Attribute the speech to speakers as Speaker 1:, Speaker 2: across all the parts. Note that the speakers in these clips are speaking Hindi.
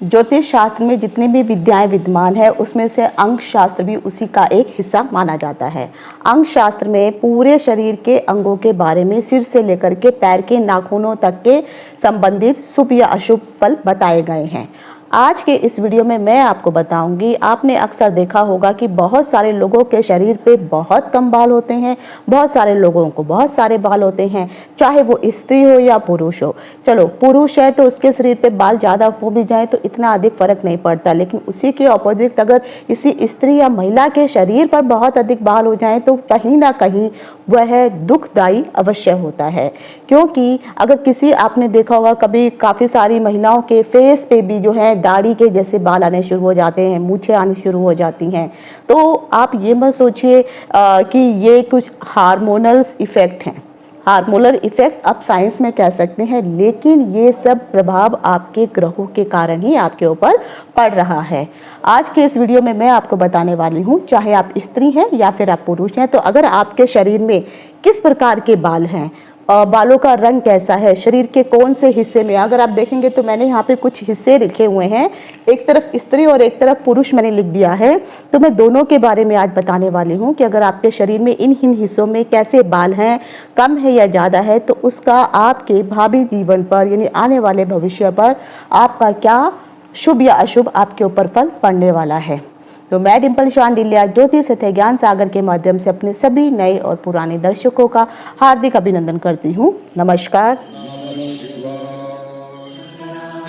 Speaker 1: ज्योतिष शास्त्र में जितनी भी विद्याएं विद्यमान है उसमें से अंक शास्त्र भी उसी का एक हिस्सा माना जाता है। अंक शास्त्र में पूरे शरीर के अंगों के बारे में सिर से लेकर के पैर के नाखूनों तक के संबंधित शुभ या अशुभ फल बताए गए हैं। आज के इस वीडियो में मैं आपको बताऊंगी, आपने अक्सर देखा होगा कि बहुत सारे लोगों के शरीर पे बहुत कम बाल होते हैं, बहुत सारे लोगों को बहुत सारे बाल होते हैं, चाहे वो स्त्री हो या पुरुष हो। चलो पुरुष है तो उसके शरीर पे बाल ज़्यादा हो भी जाए तो इतना अधिक फर्क नहीं पड़ता, लेकिन उसी के ऑपोजिट अगर किसी स्त्री या महिला के शरीर पर बहुत अधिक बाल हो जाए तो कहीं ना कहीं वह दुखदायी अवश्य होता है। क्योंकि अगर किसी, आपने देखा होगा कभी काफ़ी सारी महिलाओं के फेस पे भी जो है दाढ़ी के जैसे बाल आने शुरू हो जाते हैं, मूछें आनी शुरू हो जाती हैं। तो आप ये मत सोचिए कि ये कुछ हार्मोनल्स इफेक्ट हैं। हार्मोनल इफेक्ट आप साइंस में कह सकते हैं, लेकिन ये सब प्रभाव आपके ग्रहों के कारण ही आपके ऊपर पड़ रहा है। आज के इस वीडियो में मैं आपको बताने वाली हूँ, चाहे आप स्त्री हैं या फिर आप पुरुष हैं, तो अगर आपके शरीर में किस प्रकार के बाल हैं, बालों का रंग कैसा है, शरीर के कौन से हिस्से में, अगर आप देखेंगे तो मैंने यहाँ पे कुछ हिस्से लिखे हुए हैं, एक तरफ स्त्री और एक तरफ पुरुष मैंने लिख दिया है। तो मैं दोनों के बारे में आज बताने वाली हूँ कि अगर आपके शरीर में इन हिस्सों में कैसे बाल हैं, कम है या ज़्यादा है, तो उसका आपके भावी जीवन पर यानी आने वाले भविष्य पर आपका क्या शुभ या अशुभ आपके ऊपर फल पड़ने वाला है। तो मैं डिम्पल शांडिल्या ज्योतिष तथा ज्ञान सागर के माध्यम से अपने सभी नए और पुराने दर्शकों का हार्दिक अभिनंदन करती हूँ। नमस्कार।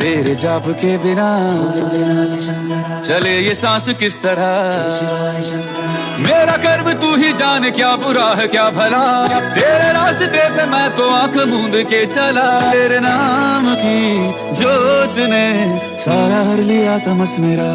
Speaker 2: तेरे जाप के बिना चले ये सांस किस तरह, मेरा कर्म तू ही जाने, क्या बुरा है क्या भला, तेरे रास्ते पे मैं तो आंख मूंद के चला। तेरे नाम की जोत ने सारा हर लिया तमस मेरा।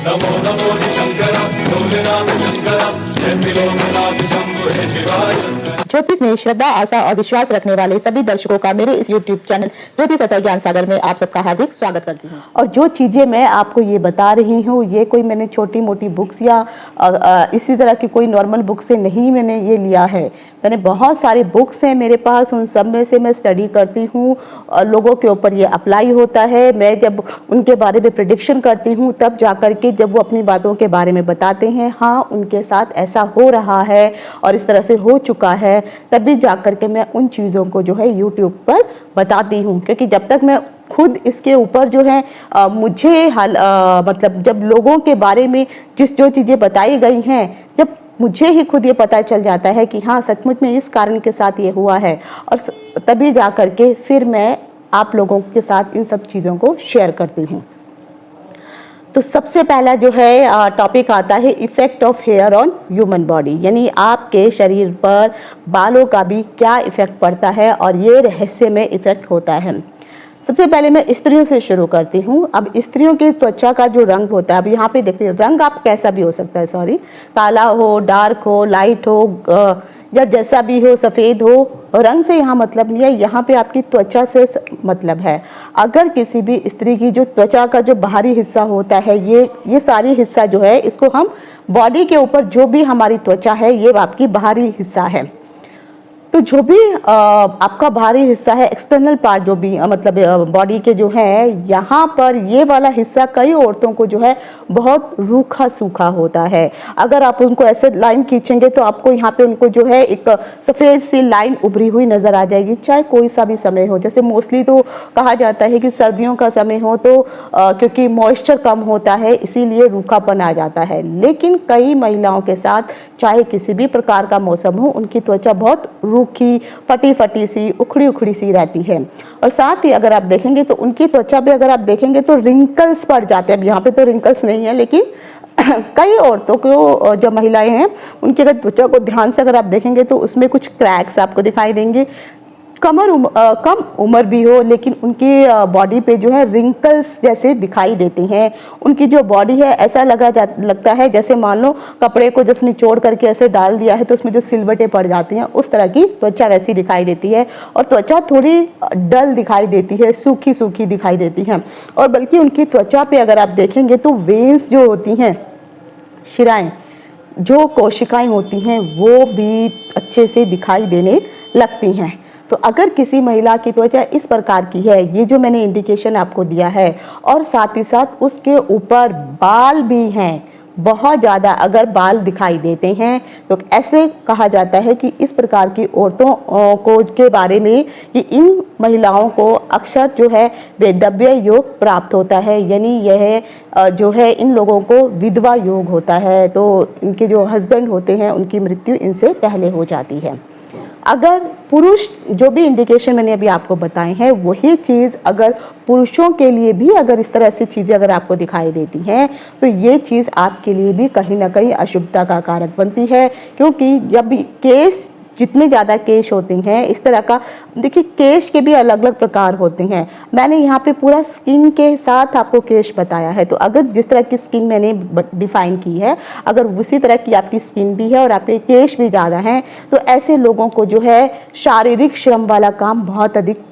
Speaker 2: नमो नमो शंकरा भोलेनाथ शंकरा, जय त्रिलोकनाथ शंभो हे शिवाय।
Speaker 1: ज्योतिष में श्रद्धा, आस्था और विश्वास रखने वाले सभी दर्शकों का मेरे इस YouTube चैनल ज्योतिष तथा ज्ञान सागर में आप सबका हार्दिक स्वागत करती हूँ। और जो चीजें मैं आपको ये बता रही हूँ, ये कोई मैंने छोटी मोटी बुक्स या इसी तरह की कोई नॉर्मल बुक से नहीं मैंने ये लिया है। मैंने बहुत सारी बुक्स हैं मेरे पास, उन सब में से मैं स्टडी करती हूँ, लोगों के ऊपर ये अप्लाई होता है। मैं जब उनके बारे में प्रेडिक्शन करती हूँ तब जाकर के जब वो अपनी बातों के बारे में बताते हैं, हाँ उनके साथ ऐसा हो रहा है और इस तरह से हो चुका है, तभी जाकर के मैं उन चीज़ों को जो है YouTube पर बताती हूँ। क्योंकि जब तक मैं खुद इसके ऊपर जो है मुझे मतलब जब लोगों के बारे में जो चीज़ें बताई गई हैं, जब मुझे ही खुद ये पता चल जाता है कि हाँ सचमुच में इस कारण के साथ ये हुआ है, और तभी जाकर के फिर मैं आप लोगों के साथ इन सब चीज़ों को शेयर करती हूँ। तो सबसे पहला जो है टॉपिक आता है effect of hair on human body, यानी आपके शरीर पर बालों का भी क्या इफेक्ट पड़ता है और ये रहस्यमय इफेक्ट होता है। सबसे पहले मैं स्त्रियों से शुरू करती हूँ। अब स्त्रियों की त्वचा का जो रंग होता है, अब यहाँ पे देखिए रंग आप कैसा भी हो सकता है, सॉरी, काला हो, डार्क हो, लाइट हो या जैसा भी हो, सफ़ेद हो, रंग से यहाँ मतलब नहीं है, यहाँ पे आपकी त्वचा से मतलब है। अगर किसी भी स्त्री की जो त्वचा का जो बाहरी हिस्सा होता है, ये सारी हिस्सा जो है, इसको हम बॉडी के ऊपर जो भी हमारी त्वचा है ये आपकी बाहरी हिस्सा है। तो जो भी आपका बाहरी हिस्सा है, एक्सटर्नल पार्ट जो भी मतलब बॉडी के जो है, यहाँ पर ये वाला हिस्सा कई औरतों को जो है बहुत रूखा सूखा होता है। अगर आप उनको ऐसे लाइन खींचेंगे तो आपको यहाँ पे उनको जो है एक सफ़ेद सी लाइन उभरी हुई नज़र आ जाएगी, चाहे कोई सा भी समय हो। जैसे मोस्टली तो कहा जाता है कि सर्दियों का समय हो तो क्योंकि मॉइस्चर कम होता है इसीलिए रूखापन आ जाता है, लेकिन कई महिलाओं के साथ चाहे किसी भी प्रकार का मौसम हो, उनकी त्वचा बहुत रूखी, फटी फटी सी, उखड़ी उखड़ी सी रहती है। और साथ ही अगर आप देखेंगे तो उनकी त्वचा पे अगर आप देखेंगे तो रिंकल्स पड़ जाते हैं। अब यहाँ पे तो रिंकल्स नहीं है, लेकिन कई औरतों को, जो महिलाएं हैं, उनकी अगर त्वचा को ध्यान से अगर आप देखेंगे तो उसमें कुछ क्रैक्स आपको दिखाई देंगे। कम उम्र भी हो लेकिन उनकी बॉडी पे जो है रिंकल्स जैसे दिखाई देते हैं। उनकी जो बॉडी है ऐसा लगता है जैसे मान लो कपड़े को जैसे निचोड़ करके ऐसे डाल दिया है तो उसमें जो सिलवटें पड़ जाती हैं, उस तरह की त्वचा वैसी दिखाई देती है। और त्वचा थोड़ी डल दिखाई देती है, सूखी सूखी दिखाई देती है। और बल्कि उनकी त्वचा पे अगर आप देखेंगे तो वेन्स जो होती हैं, शिराएँ, जो कोशिकाएं होती हैं, वो भी अच्छे से दिखाई देने लगती हैं। तो अगर किसी महिला की त्वचा इस प्रकार की है, ये जो मैंने इंडिकेशन आपको दिया है, और साथ ही साथ उसके ऊपर बाल भी हैं, बहुत ज़्यादा अगर बाल दिखाई देते हैं, तो ऐसे कहा जाता है कि इस प्रकार की औरतों को के बारे में कि इन महिलाओं को अक्सर जो है वैधव्य योग प्राप्त होता है, यानी यह जो है इन लोगों को विधवा योग होता है। तो इनके जो हस्बैंड होते हैं उनकी मृत्यु इनसे पहले हो जाती है। अगर पुरुष, जो भी इंडिकेशन मैंने अभी आपको बताए हैं, वही चीज़ अगर पुरुषों के लिए भी अगर इस तरह से चीज़ें अगर आपको दिखाई देती हैं, तो ये चीज़ आपके लिए भी कहीं ना कहीं अशुभता का कारक बनती है। क्योंकि जब भी केस, जितने ज़्यादा केश होते हैं इस तरह का, देखिए केश के भी अलग अलग प्रकार होते हैं। मैंने यहाँ पे पूरा स्किन के साथ आपको केश बताया है, तो अगर जिस तरह की स्किन मैंने डिफाइन की है, अगर उसी तरह की आपकी स्किन भी है और आपके केश भी ज़्यादा हैं, तो ऐसे लोगों को जो है शारीरिक श्रम वाला काम बहुत अधिक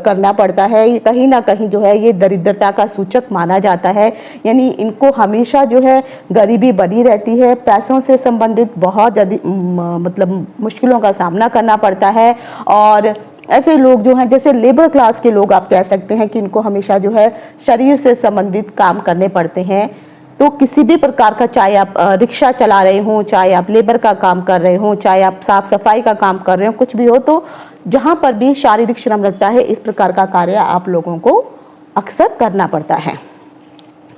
Speaker 1: करना पड़ता है। ये कहीं ना कहीं जो है ये दरिद्रता का सूचक माना जाता है, यानी इनको हमेशा जो है गरीबी बनी रहती है, पैसों से संबंधित बहुत मतलब मुश्किलों का सामना करना पड़ता है। और ऐसे लोग जो हैं, जैसे लेबर क्लास के लोग आप कह सकते हैं कि इनको हमेशा जो है शरीर से संबंधित काम करने पड़ते हैं। तो किसी भी प्रकार का, चाहे आप रिक्शा चला रहे हों, चाहे आप लेबर का काम कर रहे हों, चाहे आप साफ सफाई का काम कर रहे हो, कुछ भी हो, तो जहाँ पर भी शारीरिक श्रम लगता है, इस प्रकार का कार्य आप लोगों को अक्सर करना पड़ता है।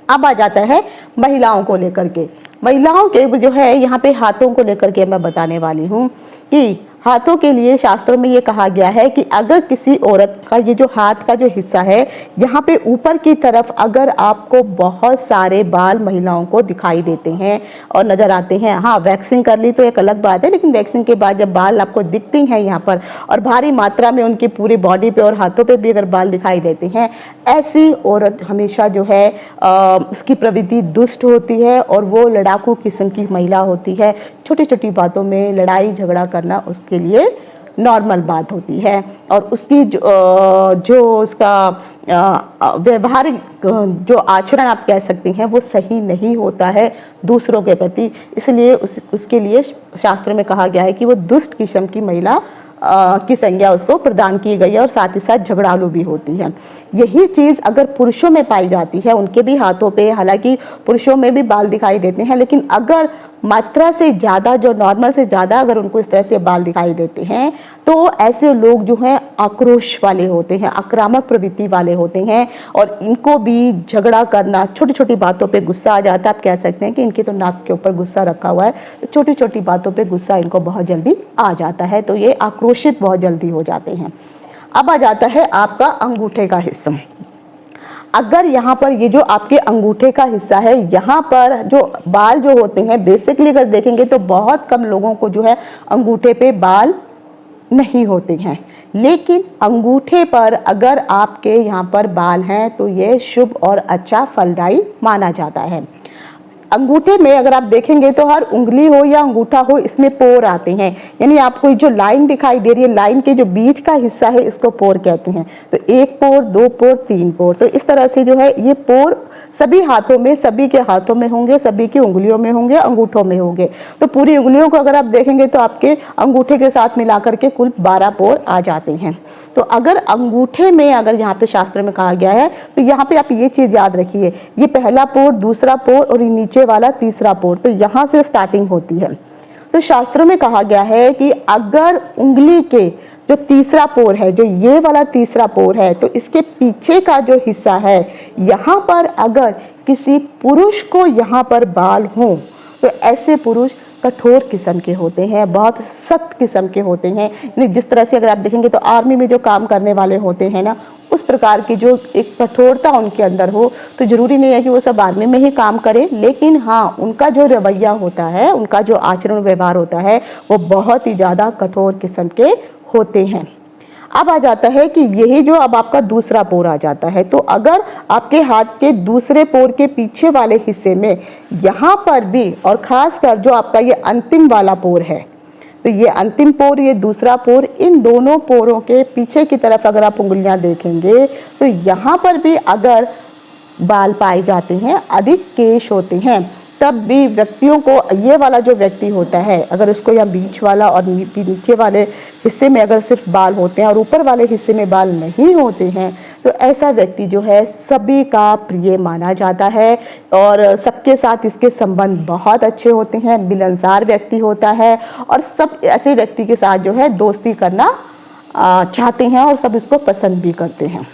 Speaker 1: अब आ जाता है महिलाओं को लेकर के। महिलाओं के जो है यहाँ पे हाथों को लेकर के मैं बताने वाली हूँ कि हाथों के लिए शास्त्रों में ये कहा गया है कि अगर किसी औरत का ये जो हाथ का जो हिस्सा है, यहाँ पे ऊपर की तरफ अगर आपको बहुत सारे बाल महिलाओं को दिखाई देते हैं और नज़र आते हैं, हाँ वैक्सिंग कर ली तो एक अलग बात है, लेकिन वैक्सिंग के बाद जब बाल आपको दिखते हैं यहाँ पर और भारी मात्रा में उनकी पूरी बॉडी पे और हाथों पे भी अगर बाल दिखाई देते हैं, ऐसी औरत हमेशा जो है उसकी प्रवृत्ति दुष्ट होती है और वो लड़ाकू किस्म की महिला होती है। छोटी छोटी बातों में लड़ाई झगड़ा करना उसके लिए नॉर्मल बात होती है, और उसकी जो उसका व्यवहारिक जो आचरण आप कह सकते हैं वो सही नहीं होता है दूसरों के प्रति। इसलिए उसके लिए शास्त्र में कहा गया है कि वो दुष्ट किस्म की महिला की संज्ञा उसको प्रदान की गई है, और साथ ही साथ झगड़ालू भी होती है। यही चीज़ अगर पुरुषों में पाई जाती है, उनके भी हाथों पे, हालांकि पुरुषों में भी बाल दिखाई देते हैं, लेकिन अगर मात्रा से ज़्यादा, जो नॉर्मल से ज़्यादा अगर उनको इस तरह से बाल दिखाई देते हैं, तो ऐसे लोग जो हैं आक्रोश वाले होते हैं, आक्रामक प्रवृत्ति वाले होते हैं, और इनको भी झगड़ा करना, छोटी छोटी बातों पे गुस्सा आ जाता है। आप कह सकते हैं कि इनके तो नाक के ऊपर गुस्सा रखा हुआ है, तो छोटी छोटी बातों पे गुस्सा इनको बहुत जल्दी आ जाता है, तो ये आक्रोशित बहुत जल्दी हो जाते हैं। अब आ जाता है आपका अंगूठे का हिस्सा। अगर यहाँ पर ये जो आपके अंगूठे का हिस्सा है, यहाँ पर जो बाल जो होते हैं, बेसिकली अगर देखेंगे तो बहुत कम लोगों को जो है अंगूठे पे बाल नहीं होते हैं, लेकिन अंगूठे पर अगर आपके यहाँ पर बाल हैं तो ये शुभ और अच्छा फलदायी माना जाता है। अंगूठे में अगर आप देखेंगे तो हर उंगली हो या अंगूठा हो, इसमें पोर आते हैं, यानी आपको जो लाइन दिखाई दे रही है, लाइन के जो बीच का हिस्सा है इसको पोर कहते हैं। तो एक पोर, दो पोर, तीन पोर, तो इस तरह से जो है ये पोर सभी हाथों में, सभी के हाथों में होंगे, सभी की उंगलियों में होंगे, अंगूठों में होंगे। तो पूरी उंगलियों को अगर आप देखेंगे तो आपके अंगूठे के साथ मिलाकर के कुल 12 पोर आ जाते हैं। तो अगर अंगूठे में अगर यहाँ पे शास्त्र में कहा गया है, तो यहाँ पे आप ये चीज याद रखिए, ये पहला पोर, दूसरा पोर और नीचे वाला तीसरा पोर, तो यहाँ से स्टार्टिंग होती है। तो शास्त्रों में कहा गया है कि अगर उंगली के जो तीसरा पोर है, जो ये वाला तीसरा पोर है, तो इसके पीछे का जो हिस्सा है, यहाँ पर अगर किसी पुरुष को यहाँ पर बाल हो, तो ऐसे पुरुष कठोर किस्म के होते हैं, बहुत सख्त किस्म के होते हैं। जिस तरह से अगर आप देखेंगे तो आर्मी में जो काम करने वाले होते हैं ना, उस प्रकार की जो एक कठोरता उनके अंदर हो, तो जरूरी नहीं है कि वो सब आर्मी में ही काम करें, लेकिन हाँ उनका जो रवैया होता है, उनका जो आचरण व्यवहार होता है, वो बहुत ही ज़्यादा कठोर किस्म के होते हैं। अब आ जाता है कि यही जो अब आपका दूसरा पोर आ जाता है, तो अगर आपके हाथ के दूसरे पोर के पीछे वाले हिस्से में यहाँ पर भी, और खासकर जो आपका ये अंतिम वाला पोर है, तो ये अंतिम पोर, ये दूसरा पोर, इन दोनों पोरों के पीछे की तरफ अगर आप उंगलियां देखेंगे तो यहाँ पर भी अगर बाल पाए जाते हैं, अधिक केश होते हैं, तब भी व्यक्तियों को, ये वाला जो व्यक्ति होता है, अगर उसको या बीच वाला और नीचे वाले हिस्से में अगर सिर्फ बाल होते हैं और ऊपर वाले हिस्से में बाल नहीं होते हैं तो ऐसा व्यक्ति जो है सभी का प्रिय माना जाता है और सबके साथ इसके संबंध बहुत अच्छे होते हैं, मिलनसार व्यक्ति होता है और सब ऐसे व्यक्ति के साथ जो है दोस्ती करना चाहते हैं और सब इसको पसंद भी करते हैं।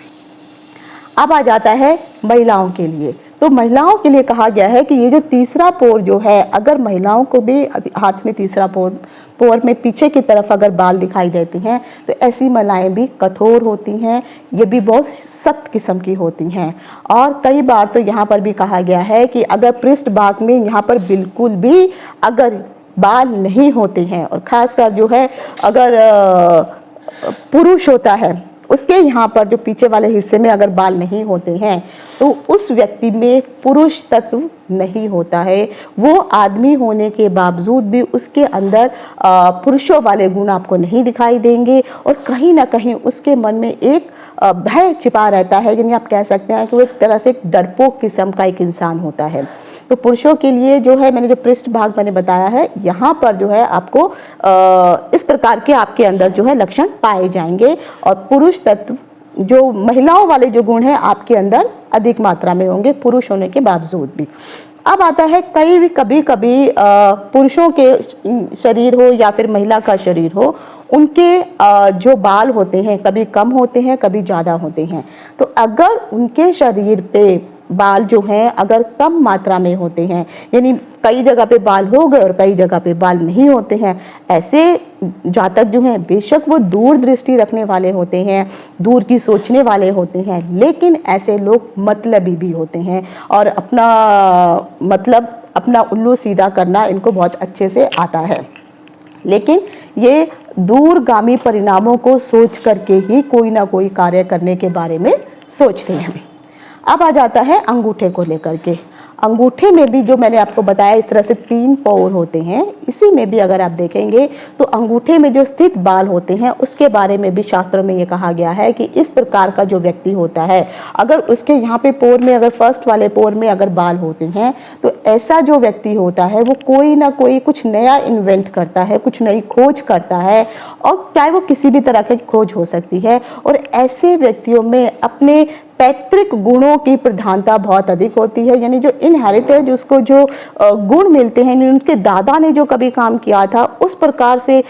Speaker 1: अब आ जाता है महिलाओं के लिए। तो महिलाओं के लिए कहा गया है कि ये जो तीसरा पोर जो है, अगर महिलाओं को भी हाथ में तीसरा पोर में पीछे की तरफ अगर बाल दिखाई देते हैं तो ऐसी महिलाएं भी कठोर होती हैं, ये भी बहुत सख्त किस्म की होती हैं। और कई बार तो यहाँ पर भी कहा गया है कि अगर पृष्ठ भाग में यहाँ पर बिल्कुल भी अगर बाल नहीं होते हैं और खासकर जो है अगर पुरुष होता है उसके यहाँ पर जो पीछे वाले हिस्से में अगर बाल नहीं होते हैं तो उस व्यक्ति में पुरुष तत्व नहीं होता है। वो आदमी होने के बावजूद भी उसके अंदर पुरुषों वाले गुण आपको नहीं दिखाई देंगे और कहीं ना कहीं उसके मन में एक भय छिपा रहता है, यानी आप कह सकते हैं कि वो एक तरह से एक डरपोक किस्म का एक इंसान होता है। तो पुरुषों के लिए जो है मैंने जो पृष्ठ भाग मैंने बताया है यहाँ पर जो है आपको इस प्रकार के आपके अंदर जो है लक्षण पाए जाएंगे और पुरुष तत्व जो महिलाओं वाले जो गुण हैं आपके अंदर अधिक मात्रा में होंगे पुरुष होने के बावजूद भी। अब आता है कभी कभी पुरुषों के शरीर हो या फिर महिला का शरीर हो, उनके जो बाल होते हैं कभी कम होते हैं कभी ज़्यादा होते हैं। तो अगर उनके शरीर पे बाल जो हैं अगर कम मात्रा में होते हैं, यानी कई जगह पे बाल हो गए और कई जगह पे बाल नहीं होते हैं, ऐसे जातक जो हैं बेशक वो दूर दृष्टि रखने वाले होते हैं, दूर की सोचने वाले होते हैं, लेकिन ऐसे लोग मतलबी भी होते हैं और अपना उल्लू सीधा करना इनको बहुत अच्छे से आता है। लेकिन ये दूरगामी परिणामों को सोच करके ही कोई ना कोई कार्य करने के बारे में सोचते हैं। अब आ जाता है अंगूठे को लेकर के। अंगूठे में भी जो मैंने आपको बताया इस तरह से 3 पोर होते हैं, इसी में भी अगर आप देखेंगे तो अंगूठे में जो स्थित बाल होते हैं उसके बारे में भी शास्त्रों में ये कहा गया है कि इस प्रकार का जो व्यक्ति होता है अगर उसके यहाँ पे पोर में अगर फर्स्ट वाले पोर में अगर बाल होते हैं तो ऐसा जो व्यक्ति होता है वो कोई ना कोई कुछ नया इन्वेंट करता है, कुछ नई खोज करता है और चाहे वो किसी भी तरह की खोज हो सकती है। और ऐसे व्यक्तियों में अपने पैतृक गुणों की प्रधानता बहुत अधिक होती है, यानी जो इनहेरिटेड उसको जो गुण मिलते हैं, उनके दादा ने जो कभी काम किया था उस प्रकार से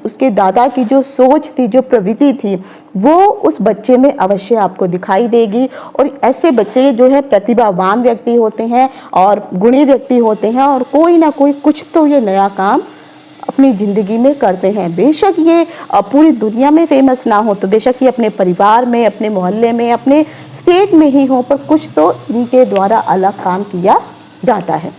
Speaker 1: उसके दादा की जो सोच थी, जो प्रवृत्ति थी, वो उस बच्चे में अवश्य आपको दिखाई देगी। और ऐसे बच्चे जो है प्रतिभावान व्यक्ति होते हैं और गुणी व्यक्ति होते हैं और कोई ना कोई कुछ तो ये नया काम अपनी ज़िंदगी में करते हैं। बेशक ये पूरी दुनिया में फेमस ना हो, तो बेशक ये अपने परिवार में, अपने मोहल्ले में, अपने स्टेट में ही हो, पर कुछ तो इनके द्वारा अलग काम किया जाता है।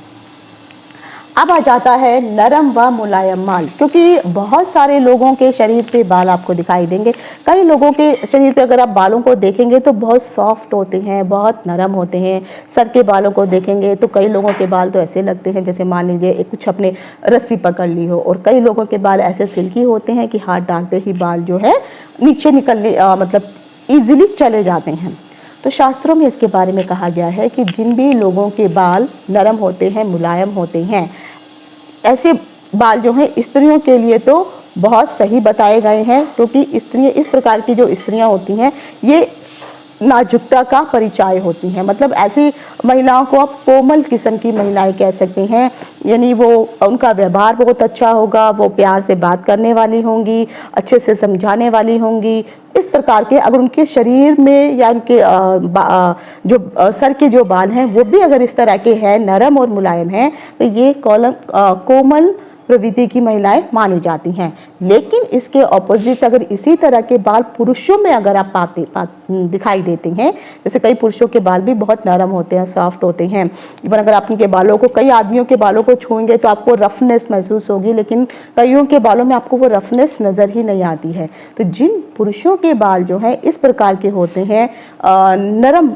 Speaker 1: अब आ जाता है नरम व मुलायम बाल, क्योंकि बहुत सारे लोगों के शरीर पे बाल आपको दिखाई देंगे। कई लोगों के शरीर पे अगर आप बालों को देखेंगे तो बहुत सॉफ्ट होते हैं, बहुत नरम होते हैं। सर के बालों को देखेंगे तो कई लोगों के बाल तो ऐसे लगते हैं जैसे मान लीजिए कुछ अपने रस्सी पकड़ ली हो, और कई लोगों के बाल ऐसे सिल्की होते हैं कि हाथ डालते ही बाल जो है नीचे निकलने मतलब ईजिली चले जाते हैं। तो शास्त्रों में इसके बारे में कहा गया है कि जिन भी लोगों के बाल नरम होते हैं, मुलायम होते हैं, ऐसे बाल जो हैं स्त्रियों के लिए तो बहुत सही बताए गए हैं, क्योंकि स्त्रियाँ इस प्रकार की जो स्त्रियाँ होती हैं ये नाजुकता का परिचय होती हैं। मतलब ऐसी महिलाओं को आप कोमल किस्म की महिलाएं कह सकते हैं, यानी वो उनका व्यवहार बहुत अच्छा होगा, वो प्यार से बात करने वाली होंगी, अच्छे से समझाने वाली होंगी। इस प्रकार के अगर उनके शरीर में या उनके जो सर के जो बाल हैं वो भी अगर इस तरह के हैं, नरम और मुलायम हैं, तो ये कोमल प्रवृत्ति की महिलाएं मानी जाती हैं। लेकिन इसके ऑपोजिट अगर इसी तरह के बाल पुरुषों में अगर आप दिखाई देते हैं, जैसे कई पुरुषों के बाल भी बहुत नरम होते हैं, सॉफ्ट होते हैं। इवन अगर आप उनके बालों को, कई आदमियों के बालों को छूएंगे तो आपको रफनेस महसूस होगी, लेकिन कईयों के बालों में आपको वो रफनेस नज़र ही नहीं आती है। तो जिन पुरुषों के बाल जो हैं इस प्रकार के होते हैं, नरम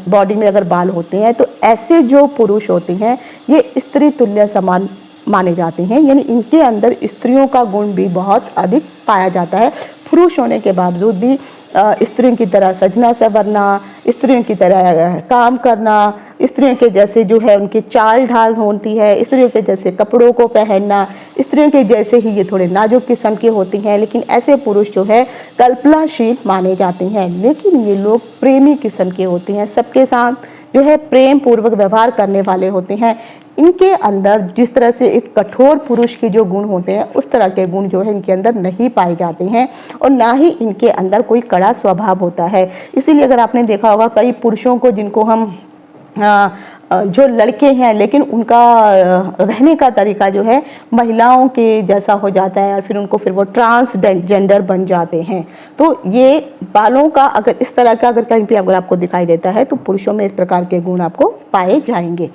Speaker 1: बॉडी में अगर बाल होते हैं, तो ऐसे जो पुरुष होते हैं ये स्त्री तुल्य समान माने जाते हैं, यानी इनके अंदर स्त्रियों का गुण भी बहुत अधिक पाया जाता है। पुरुष होने के बावजूद भी स्त्रियों की तरह सजना संवरना, स्त्रियों की तरह काम करना, स्त्रियों के जैसे जो है उनकी चाल ढाल होती है, स्त्रियों के जैसे कपड़ों को पहनना, स्त्रियों के जैसे ही ये थोड़े नाजुक किस्म की होती हैं। लेकिन ऐसे पुरुष जो है कल्पनाशील माने जाते हैं, लेकिन ये लोग प्रेमी किस्म के होते हैं, सबके साथ जो है प्रेम पूर्वक व्यवहार करने वाले होते हैं। इनके अंदर जिस तरह से एक कठोर पुरुष के जो गुण होते हैं उस तरह के गुण जो है इनके अंदर नहीं पाए जाते हैं, और ना ही इनके अंदर कोई कड़ा स्वभाव होता है। इसीलिए अगर आपने देखा होगा कई पुरुषों को जिनको हम जो लड़के हैं लेकिन उनका रहने का तरीका जो है महिलाओं के जैसा हो जाता है, और फिर वो ट्रांसजेंडर बन जाते हैं। तो ये बालों का अगर इस तरह का अगर कहीं पे अगर आपको दिखाई देता है तो पुरुषों में इस प्रकार के गुण आपको पाए जाएंगे।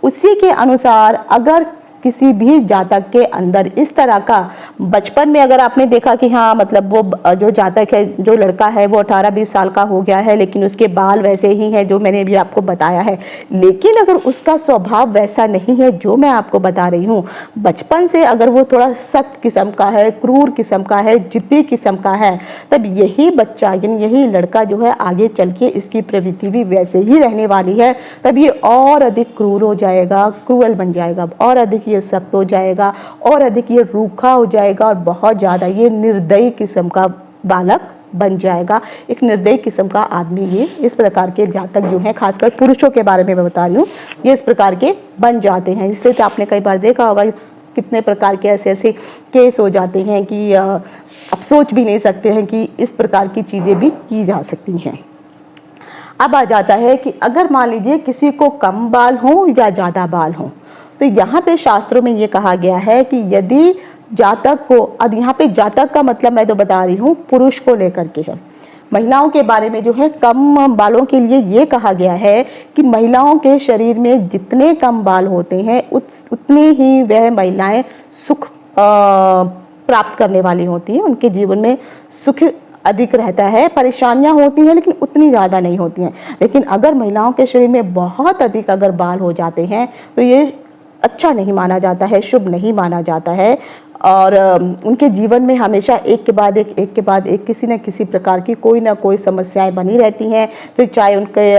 Speaker 1: उसी के अनुसार अगर किसी भी जातक के अंदर इस तरह का बचपन में अगर आपने देखा कि हाँ मतलब वो जो जातक है, जो लड़का है वो 18-20 साल का हो गया है लेकिन उसके बाल वैसे ही हैं जो मैंने भी आपको बताया है, लेकिन अगर उसका स्वभाव वैसा नहीं है जो मैं आपको बता रही हूँ, बचपन से अगर वो थोड़ा सख्त किस्म का है, क्रूर किस्म का है, जिद्दी किस्म का है, तब यही बच्चा यानी यही लड़का जो है आगे चल के इसकी प्रवृत्ति भी वैसे ही रहने वाली है। तब ये और अधिक क्रूर हो जाएगा, क्रूअल बन जाएगा, और अधिक ये सख्त हो जाएगा, और अधिक ये रूखा हो जाएगा, और बहुत ज़्यादा ये निर्दयी किस्म का बालक बन जाएगा। एक निर्दयी किस्म का आदमी ये इस प्रकार के जातक जो है, खासकर पुरुषों के बारे में मैं बता रही हूँ, ये इस प्रकार के बन जाते हैं। इसलिए तो आपने कई बार देखा होगा कितने प्रकार के ऐसे ऐसे केस हो जाते हैं कि आप सोच भी नहीं सकते हैं कि इस प्रकार की चीज़ें भी की जा सकती हैं। अब आ जाता है कि अगर मान लीजिए किसी को कम बाल हो या ज़्यादा बाल हो, तो यहाँ पे शास्त्रों में ये कहा गया है कि यदि जातक को, अब यहाँ पे जातक का मतलब मैं तो बता रही हूँ पुरुष को लेकर के है, महिलाओं के बारे में जो है कम बालों के लिए ये कहा गया है कि महिलाओं के शरीर में जितने कम बाल होते हैं उतनी ही वह महिलाएं सुख प्राप्त करने वाली होती हैं, उनके जीवन में सुख अधिक रहता है। परेशानियां होती हैं लेकिन उतनी ज़्यादा नहीं होती हैं। लेकिन अगर महिलाओं के शरीर में बहुत अधिक अगर बाल हो जाते हैं तो ये अच्छा नहीं माना जाता है, शुभ नहीं माना जाता है, और उनके जीवन में हमेशा एक के बाद एक किसी न किसी प्रकार की कोई ना कोई समस्याएं बनी रहती हैं। फिर चाहे उनके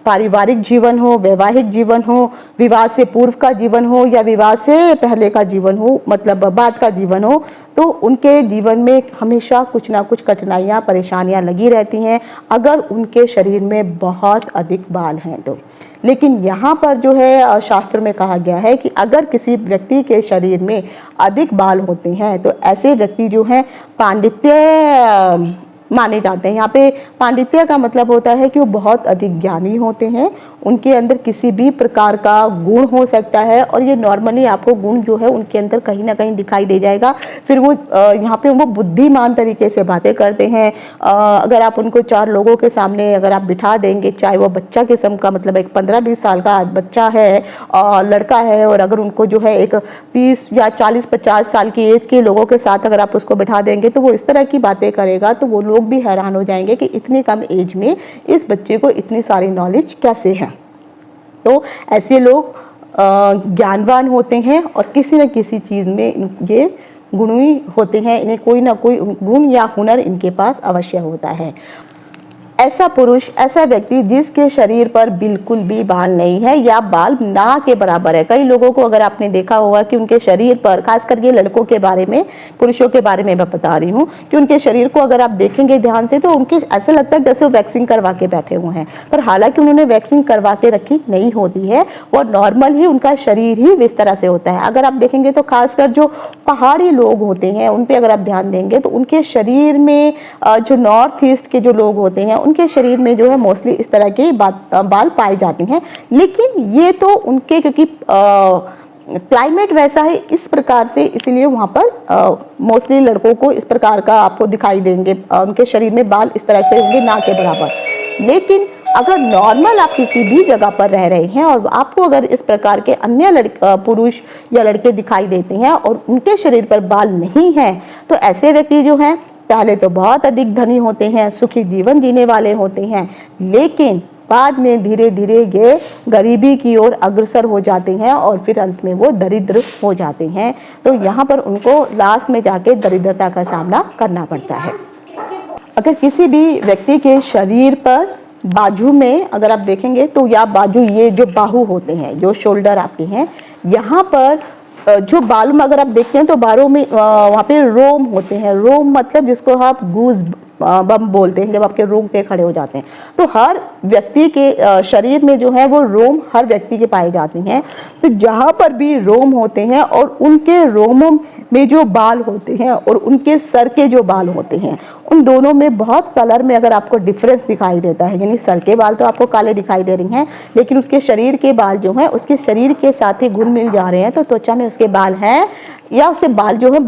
Speaker 1: पारिवारिक जीवन हो, वैवाहिक जीवन हो, विवाह से पूर्व का जीवन हो या विवाह से पहले का जीवन हो, मतलब बाद का जीवन हो, तो उनके जीवन में हमेशा कुछ ना कुछ कठिनाइयाँ, परेशानियाँ लगी रहती हैं अगर उनके शरीर में बहुत अधिक बाल हैं तो। लेकिन यहाँ पर जो है शास्त्र में कहा गया है कि अगर किसी व्यक्ति के शरीर में अधिक बाल होते हैं तो ऐसे व्यक्ति जो हैं पांडित्य माने जाते हैं। यहाँ पे पांडित्य का मतलब होता है कि वो बहुत अधिक ज्ञानी होते हैं, उनके अंदर किसी भी प्रकार का गुण हो सकता है, और ये नॉर्मली आपको गुण जो है उनके अंदर कहीं ना कहीं दिखाई दे जाएगा। फिर वो यहाँ पे वो बुद्धिमान तरीके से बातें करते हैं। अगर आप उनको 4 लोगों के सामने अगर आप बिठा देंगे, चाहे वो बच्चा किस्म का, मतलब एक 15-20 साल का बच्चा है और लड़का है, और अगर उनको जो है एक 30 या 40-50 साल की एज के लोगों के साथ अगर आप उसको बिठा देंगे तो वो इस तरह की बातें करेगा, तो वो लोग भी हैरान हो जाएंगे कि इतनी कम एज में इस बच्चे को इतनी सारी नॉलेज कैसे है। तो ऐसे लोग ज्ञानवान होते हैं और किसी न किसी चीज़ में ये गुणी होते हैं, इन्हें कोई ना कोई गुण या हुनर इनके पास अवश्य होता है। ऐसा पुरुष, ऐसा व्यक्ति जिसके शरीर पर बिल्कुल भी बाल नहीं है या बाल ना के बराबर है। कई लोगों को अगर आपने देखा होगा कि उनके शरीर पर, खास करके लड़कों के बारे में, पुरुषों के बारे में मैं बता रही हूँ, कि उनके शरीर को अगर आप देखेंगे ध्यान से तो उनके ऐसा लगता है जैसे वो वैक्सिंग करवा के बैठे हुए हैं, पर हालांकि उन्होंने वैक्सिंग करवा के रखी नहीं होती है, और नॉर्मल ही उनका शरीर ही इस तरह से होता है। अगर आप देखेंगे तो खासकर जो पहाड़ी लोग होते हैं उन पर अगर आप ध्यान देंगे तो उनके शरीर में, जो नॉर्थ ईस्ट के जो लोग होते हैं उनके शरीर में जो है मोस्टली इस तरह के बाल पाए जाते हैं। लेकिन ये तो उनके क्योंकि क्लाइमेट वैसा है इस प्रकार से, इसलिए वहाँ पर मोस्टली लड़कों को इस प्रकार का आपको दिखाई देंगे, उनके शरीर में बाल इस तरह से होंगे ना के बराबर। लेकिन अगर नॉर्मल आप किसी भी जगह पर रह रहे हैं और आपको अगर इस प्रकार के अन्य पुरुष या लड़के दिखाई देते हैं और उनके शरीर पर बाल नहीं है, तो ऐसे व्यक्ति जो हैं पहले तो बहुत अधिक धनी होते हैं, सुखी जीवन जीने वाले होते हैं, लेकिन बाद में धीरे धीरे ये गरीबी की ओर अग्रसर हो जाते हैं और फिर अंत में वो दरिद्र हो जाते हैं। तो यहाँ पर उनको लास्ट में जाके दरिद्रता का सामना करना पड़ता है। अगर किसी भी व्यक्ति के शरीर पर बाजू में अगर आप देखेंगे तो या बाजू, ये जो बाहु होते हैं, जो शोल्डर आपके हैं, यहाँ पर जो बालों में अगर आप देखते हैं तो बालों में वहाँ पे रोम होते हैं। रोम मतलब जिसको आप गूज बम बोलते हैं, जब आपके रोंगटे खड़े हो जाते हैं। तो हर व्यक्ति के शरीर में जो है वो रोम हर व्यक्ति के पाए जाते हैं। तो जहाँ पर भी रोम होते हैं और उनके रोमों में जो बाल होते हैं और उनके सर के जो बाल होते हैं, उन दोनों में बहुत कलर में अगर आपको डिफरेंस दिखाई देता है, यानी सर के बाल तो आपको काले दिखाई दे रही हैं, लेकिन उसके शरीर के बाल जो हैं उसके शरीर के साथ ही घुल मिल जा रहे हैं, तो त्वचा में उसके बाल हैं या उसके बाल जो है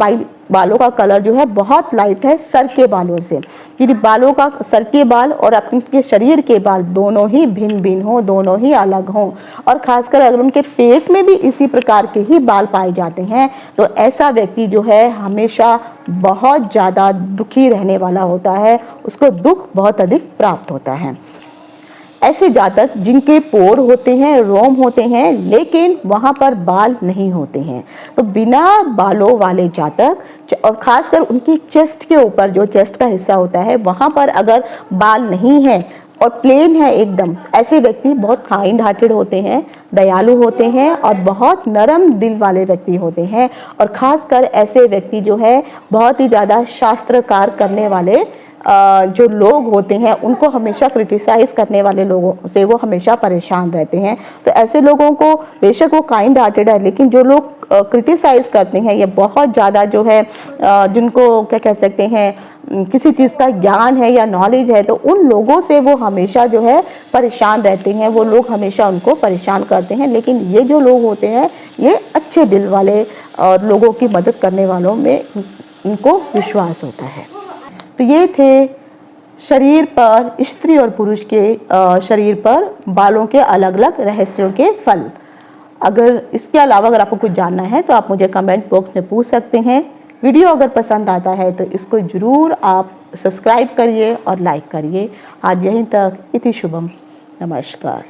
Speaker 1: बालों का कलर जो है बहुत लाइट है सर के बालों से। यदि बालों का सर के बाल और अपने शरीर के बाल दोनों ही भिन्न भिन्न हो, दोनों ही अलग हों, और खासकर अगर उनके पेट में भी इसी प्रकार के ही बाल पाए जाते हैं, तो ऐसा व्यक्ति जो है हमेशा बहुत ज़्यादा दुखी रहने वाला होता है, उसको दुख बहुत अधिक प्राप्त होता है। ऐसे जातक जिनके पोर होते हैं, रोम होते हैं, लेकिन वहाँ पर बाल नहीं होते हैं, तो बिना बालों वाले जातक, और खासकर उनकी चेस्ट के ऊपर, जो चेस्ट का हिस्सा होता है वहाँ पर अगर बाल नहीं है और प्लेन है एकदम, ऐसे व्यक्ति बहुत काइंड हार्टेड होते हैं, दयालु होते हैं और बहुत नरम दिल वाले व्यक्ति होते हैं। और खासकर ऐसे व्यक्ति जो है बहुत ही ज़्यादा शास्त्रकार करने वाले जो लोग होते हैं, उनको हमेशा क्रिटिसाइज करने वाले लोगों से वो हमेशा परेशान रहते हैं। तो ऐसे लोगों को, बेशक वो काइंड हार्टेड है, लेकिन जो लोग क्रिटिसाइज करते हैं, ये बहुत ज़्यादा जो है जिनको क्या कह सकते हैं, किसी चीज़ का ज्ञान है या नॉलेज है, तो उन लोगों से वो हमेशा जो है परेशान रहते हैं, वो लोग हमेशा उनको परेशान करते हैं। लेकिन ये जो लोग होते हैं, ये अच्छे दिल वाले और लोगों की मदद करने वालों में इनको विश्वास होता है। तो ये थे शरीर पर, स्त्री और पुरुष के शरीर पर बालों के अलग अलग रहस्यों के फल। अगर इसके अलावा अगर आपको कुछ जानना है तो आप मुझे कमेंट बॉक्स में पूछ सकते हैं। वीडियो अगर पसंद आता है तो इसको ज़रूर आप सब्सक्राइब करिए और लाइक करिए। आज यहीं तक, इति शुभम, नमस्कार।